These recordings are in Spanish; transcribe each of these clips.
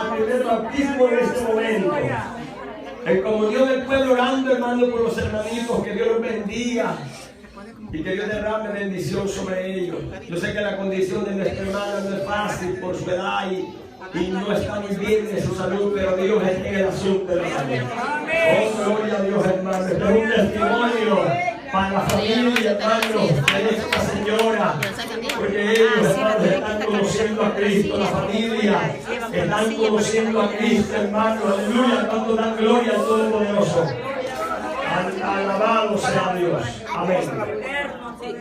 al primer bautismo en este momento. En comunión del pueblo orando, hermano, por los hermanitos, que Dios los bendiga y que Dios derrame bendición sobre ellos. Yo sé que la condición de nuestra hermana no es fácil por su edad y no está muy bien de su salud, pero Dios es en el asunto de la salud. Oh, gloria a Dios, hermano. Este es un testimonio para la familia, hermano, de esta señora, porque ellos, hermanos, están conociendo a Cristo, la familia, están conociendo a Cristo, hermano, aleluya, cuando dan gloria al Todopoderoso. Alabado sea Dios, amén.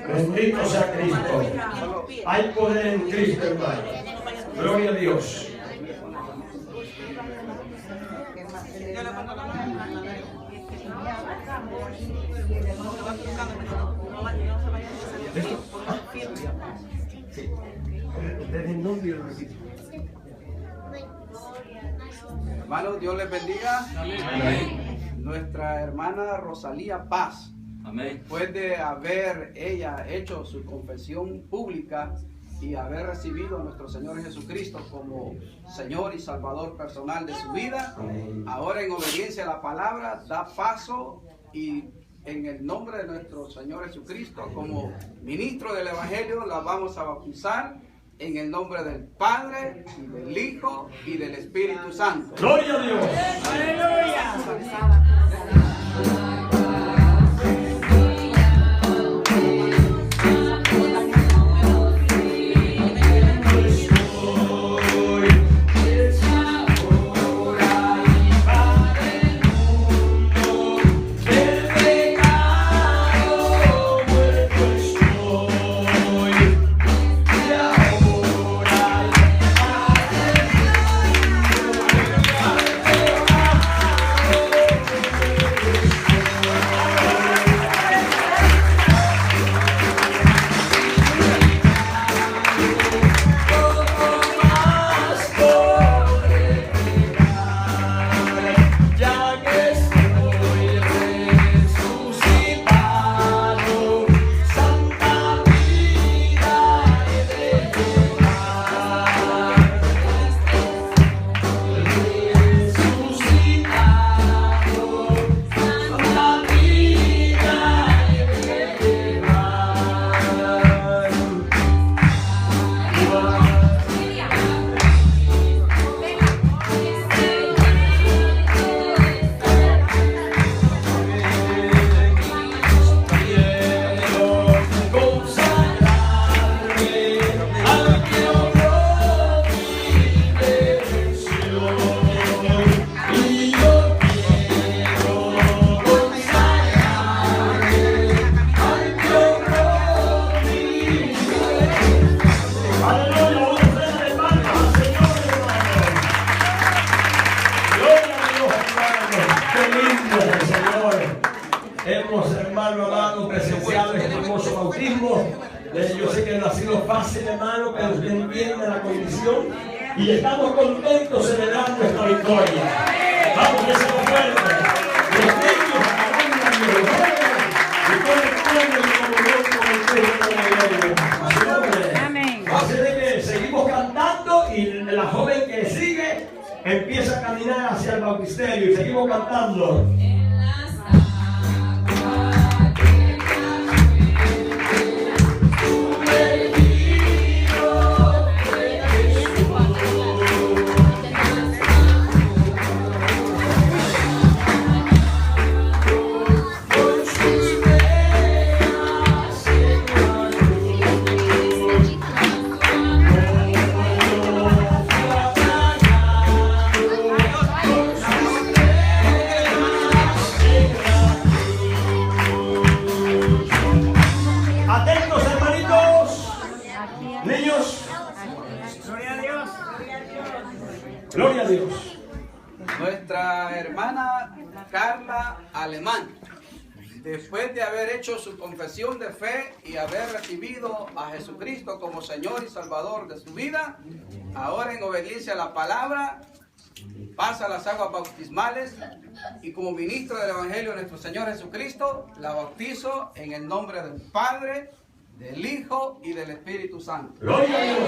Bendito sea Cristo. Hay poder en Cristo, hermano. Gloria a Dios. Sí. Desde el nombre Hermanos, Dios les bendiga. Amén. Nuestra hermana Rosalía Paz, amén, después de haber ella hecho su confesión pública y haber recibido a nuestro Señor Jesucristo como Señor y Salvador personal de su vida, amén, ahora en obediencia a la palabra da paso y en el nombre de nuestro Señor Jesucristo, como ministro del Evangelio, la vamos a bautizar en el nombre del Padre, y del Hijo y del Espíritu Santo. ¡Gloria a Dios! ¡Aleluya! Hermano amado, presenciado este hermoso bautismo. Yo sé que no ha sido fácil, hermano, pero bien de la condición y estamos contentos celebrando esta victoria. Vamos, que se nos fuerte. Los niños alaban y los jóvenes y todo el pueblo en comunión con el Cristo. Amén. Así de que seguimos cantando y la joven que sigue empieza a caminar hacia el bautisterio y seguimos cantando. Gloria a Dios. Nuestra hermana Carla Alemán, después de haber hecho su confesión de fe y haber recibido a Jesucristo como Señor y Salvador de su vida, ahora en obediencia a la palabra, pasa las aguas bautismales y como ministro del Evangelio de nuestro Señor Jesucristo, la bautizo en el nombre del Padre, del Hijo y del Espíritu Santo. ¡Gloria a Dios!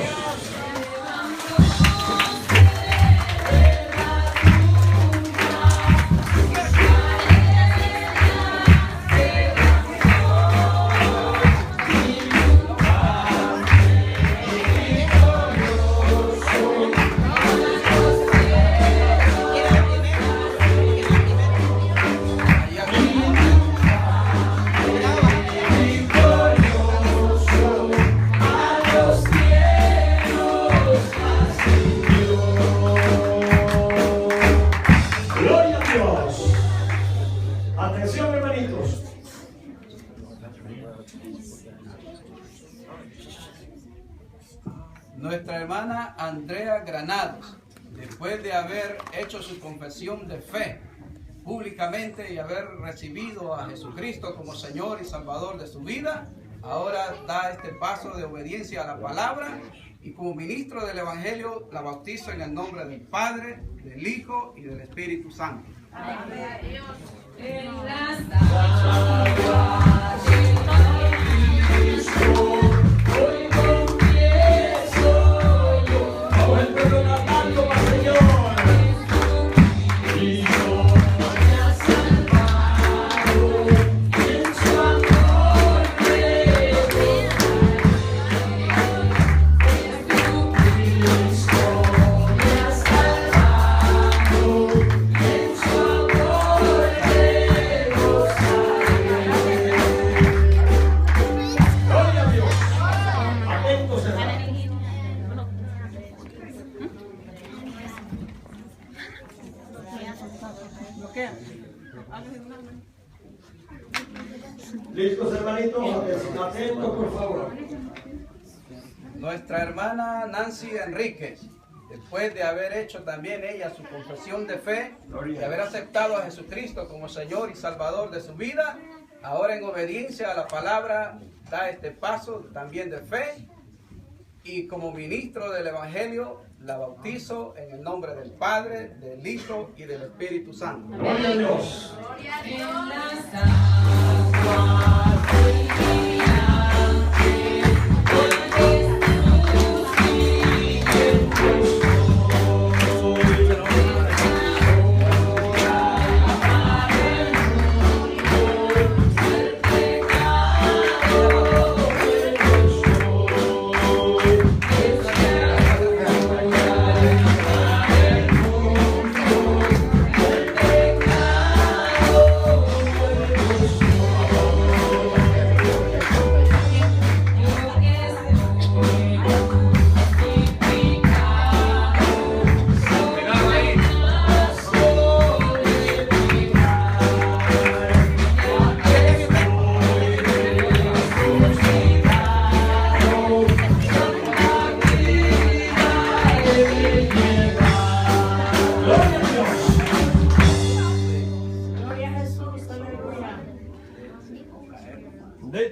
Nuestra hermana Andrea Granados, después de haber hecho su confesión de fe públicamente y haber recibido a Jesucristo como Señor y Salvador de su vida, ahora da este paso de obediencia a la palabra y como ministro del Evangelio la bautizo en el nombre del Padre, del Hijo y del Espíritu Santo. Amén. ¿Listos, hermanitos? Atentos, por favor. Nuestra hermana Nancy Enríquez, después de haber hecho también ella su confesión de fe y haber aceptado a Jesucristo como Señor y Salvador de su vida, ahora en obediencia a la palabra da este paso también de fe y como ministro del Evangelio la bautizo en el nombre del Padre, del Hijo y del Espíritu Santo. Gloria a Dios. Gloria a Dios.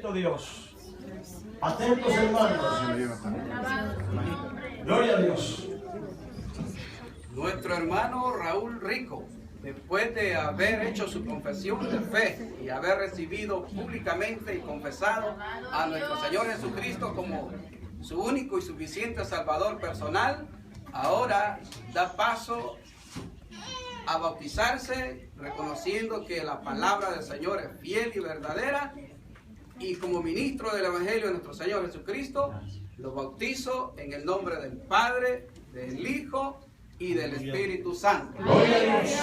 Bendito Dios. Atentos, hermanos. Gloria a Dios. Nuestro hermano Raúl Rico, después de haber hecho su confesión de fe y haber recibido públicamente y confesado a nuestro Señor Jesucristo como su único y suficiente Salvador personal, ahora da paso a bautizarse, reconociendo que la palabra del Señor es fiel y verdadera, y como ministro del Evangelio de nuestro Señor Jesucristo, lo bautizo en el nombre del Padre, del Hijo y del Espíritu Santo. Gloria a Dios.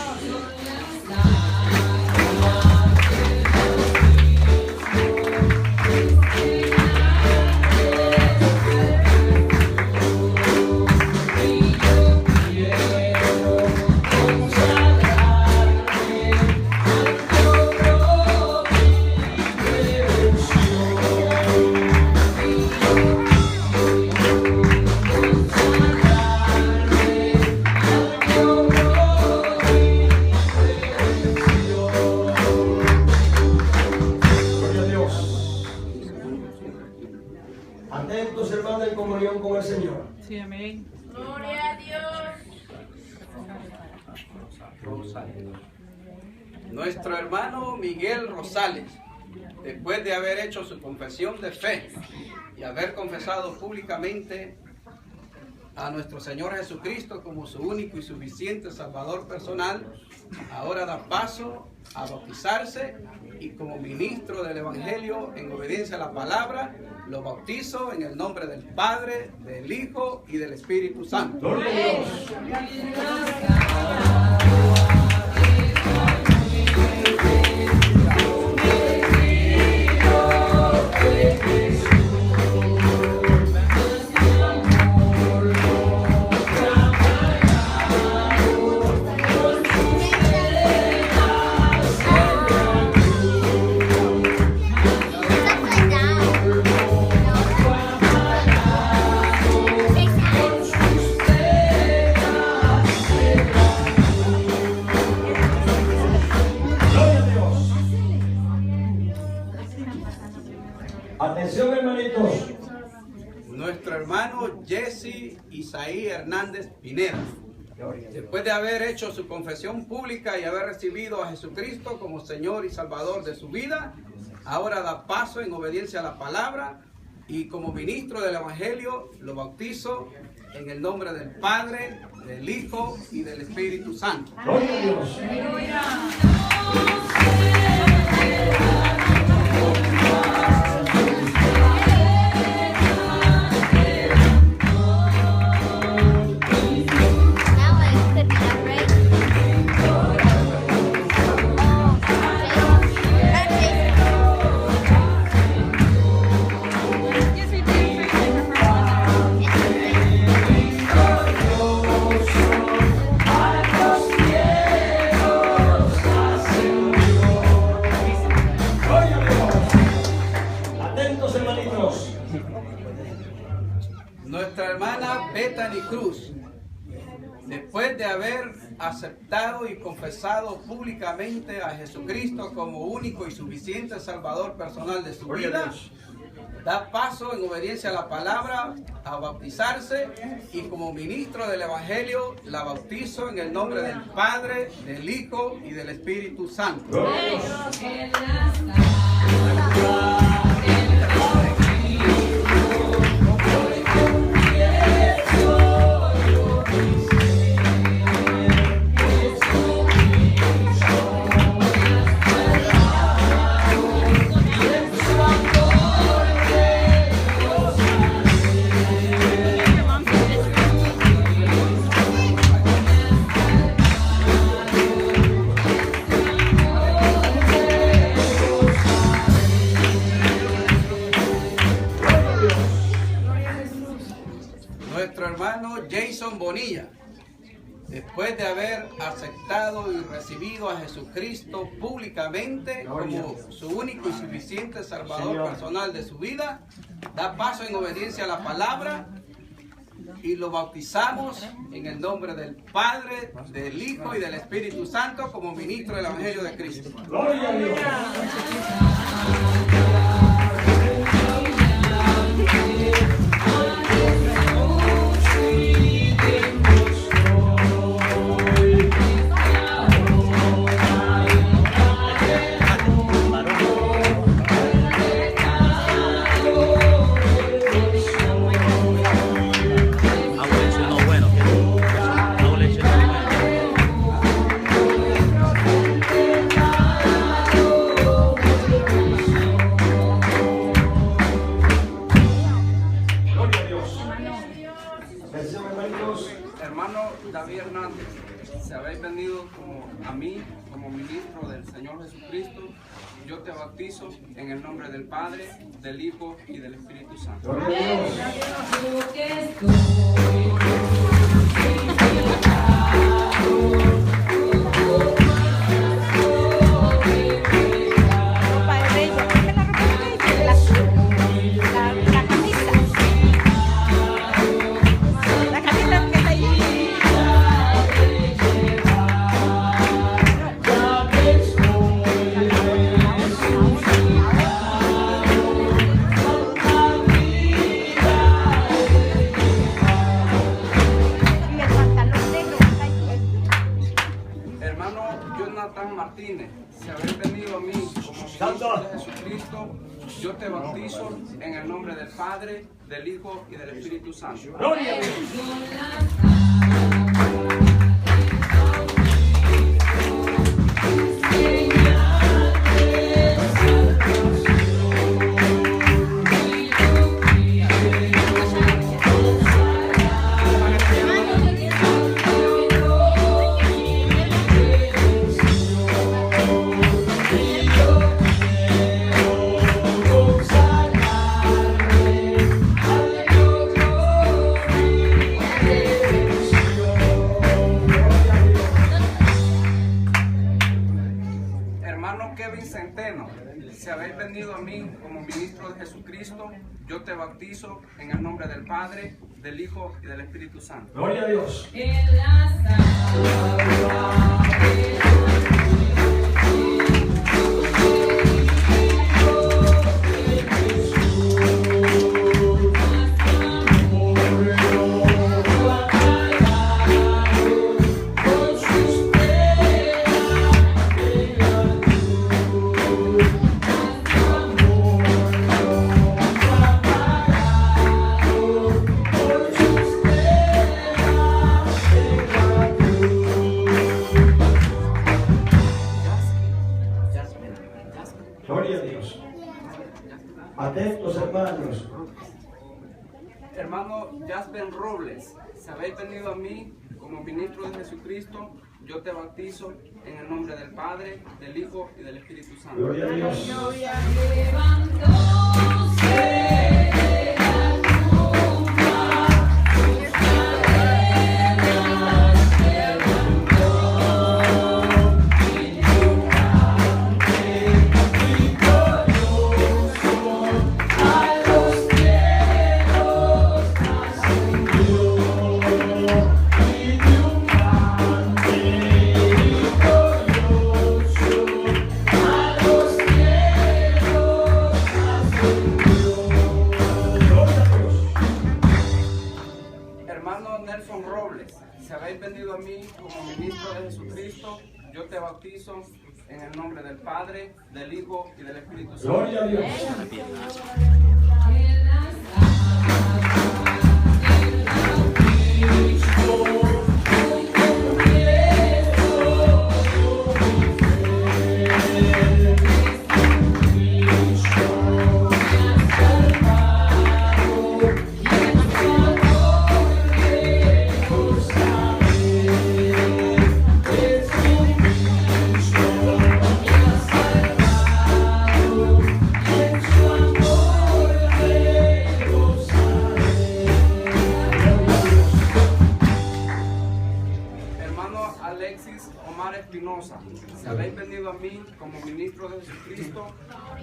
Atentos, hermanos, en comunión con el Señor. Sí, amén. Gloria a Dios. Nuestro hermano Miguel Rosales, después de haber hecho su confesión de fe y haber confesado públicamente a nuestro Señor Jesucristo como su único y suficiente Salvador personal, ahora da paso a bautizarse y como ministro del Evangelio en obediencia a la palabra, lo bautizo en el nombre del Padre, del Hijo y del Espíritu Santo. Gloria a Dios. hermano Jesse Isaí Hernández Pineda. Después de haber hecho su confesión pública y haber recibido a Jesucristo como Señor y Salvador de su vida, ahora da paso en obediencia a la palabra y como ministro del Evangelio lo bautizo en el nombre del Padre, del Hijo y del Espíritu Santo. Gloria a Dios. Nuestra hermana Bethany Cruz, después de haber aceptado y confesado públicamente a Jesucristo como único y suficiente Salvador personal de su vida, da paso en obediencia a la palabra a bautizarse y como ministro del Evangelio la bautizo en el nombre del Padre, del Hijo y del Espíritu Santo. Nuestro hermano Jason Bonilla, después de haber aceptado y recibido a Jesucristo públicamente como su único y suficiente Salvador personal de su vida, da paso en obediencia a la palabra y lo bautizamos en el nombre del Padre, del Hijo y del Espíritu Santo como ministro del Evangelio de Cristo. Gloria a Dios. Hermano David Hernández, si habéis venido a mí como ministro del Señor Jesucristo, yo te bautizo en el nombre del Padre, del Hijo y del Espíritu Santo. Martínez, si habéis venido a mí como ministro de Jesucristo, yo te bautizo en el nombre del Padre, del Hijo y del Espíritu Santo. Gloria a Dios. Si habéis venido a mí como ministro de Jesucristo, yo te bautizo en el nombre del Padre, del Hijo y del Espíritu Santo. Gloria a Dios. Atentos, hermanos. Hermano Jasper Robles, si habéis venido a mí como ministro de Jesucristo, yo te bautizo en el nombre del Padre, del Hijo y del Espíritu Santo. Gloria a Dios. Hermano Nelson Robles, si habéis venido a mí como ministro de Jesucristo, yo te bautizo en el nombre del Padre, del Hijo y del Espíritu Santo. Gloria a Dios. Espinosa, si habéis venido a mí como ministro de Jesucristo,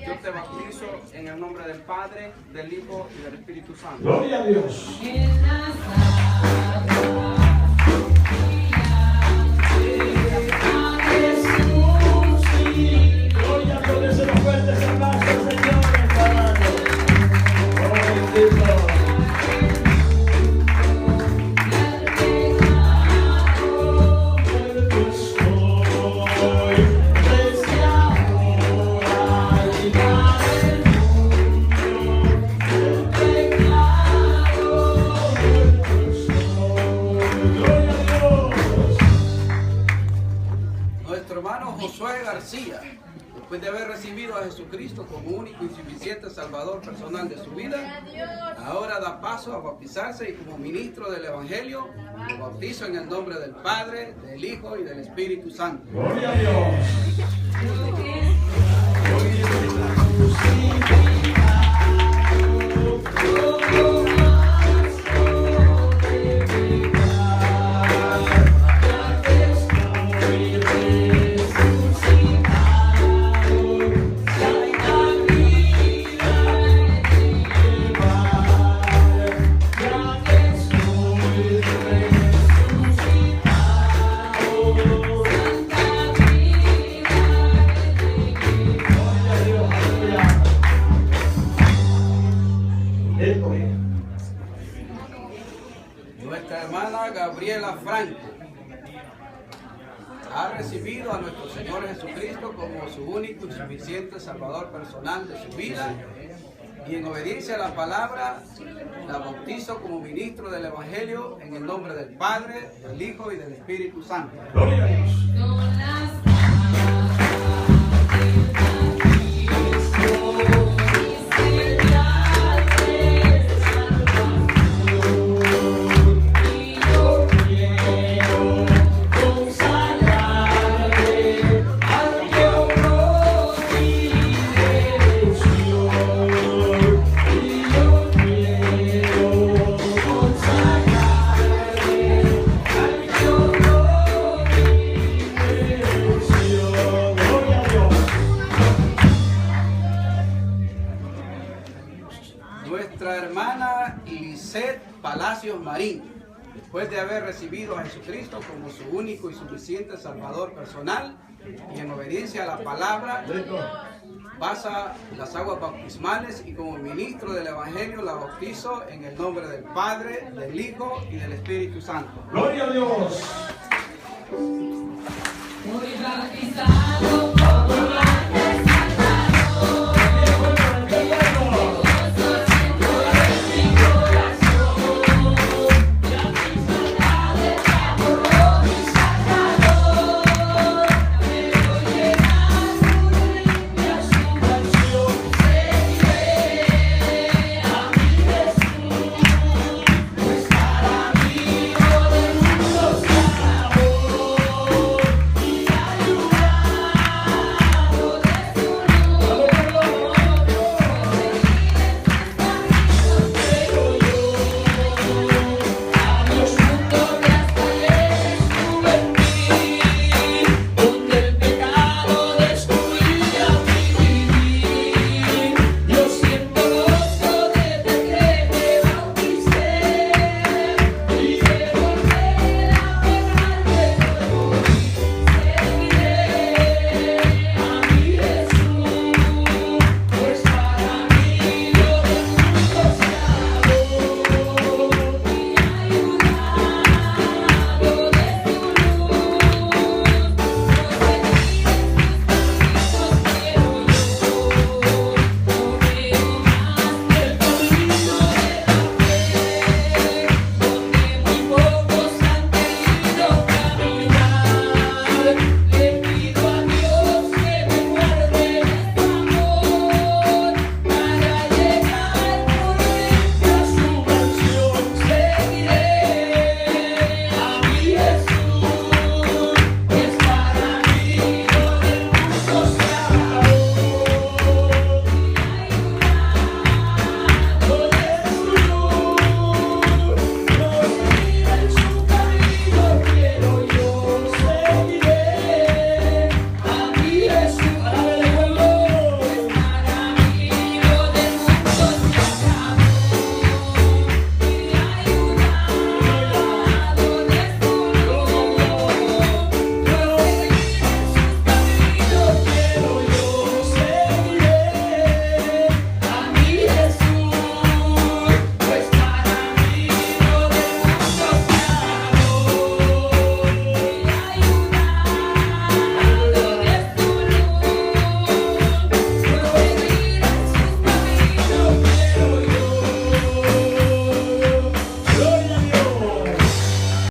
yo te bautizo en el nombre del Padre, del Hijo y del Espíritu Santo. Gloria a Dios. Gloria a Dios, desen los fuertes aplausos al Señor, hermano. Oh, bendito. Josué García, después de haber recibido a Jesucristo como único y suficiente Salvador personal de su vida, ahora da paso a bautizarse y como ministro del Evangelio, lo bautizo en el nombre del Padre, del Hijo y del Espíritu Santo. Gloria a Dios. Nuestra hermana Gabriela Franco ha recibido a nuestro Señor Jesucristo como su único y suficiente Salvador personal de su vida, y en obediencia a la palabra la bautizo como ministro del Evangelio en el nombre del Padre, del Hijo y del Espíritu Santo. Gloria a Dios. Nuestra hermana Lisette Palacios Marín, después de haber recibido a Jesucristo como su único y suficiente Salvador personal y en obediencia a la palabra, pasa las aguas bautismales y como ministro del Evangelio la bautizo en el nombre del Padre, del Hijo y del Espíritu Santo. Gloria a Dios.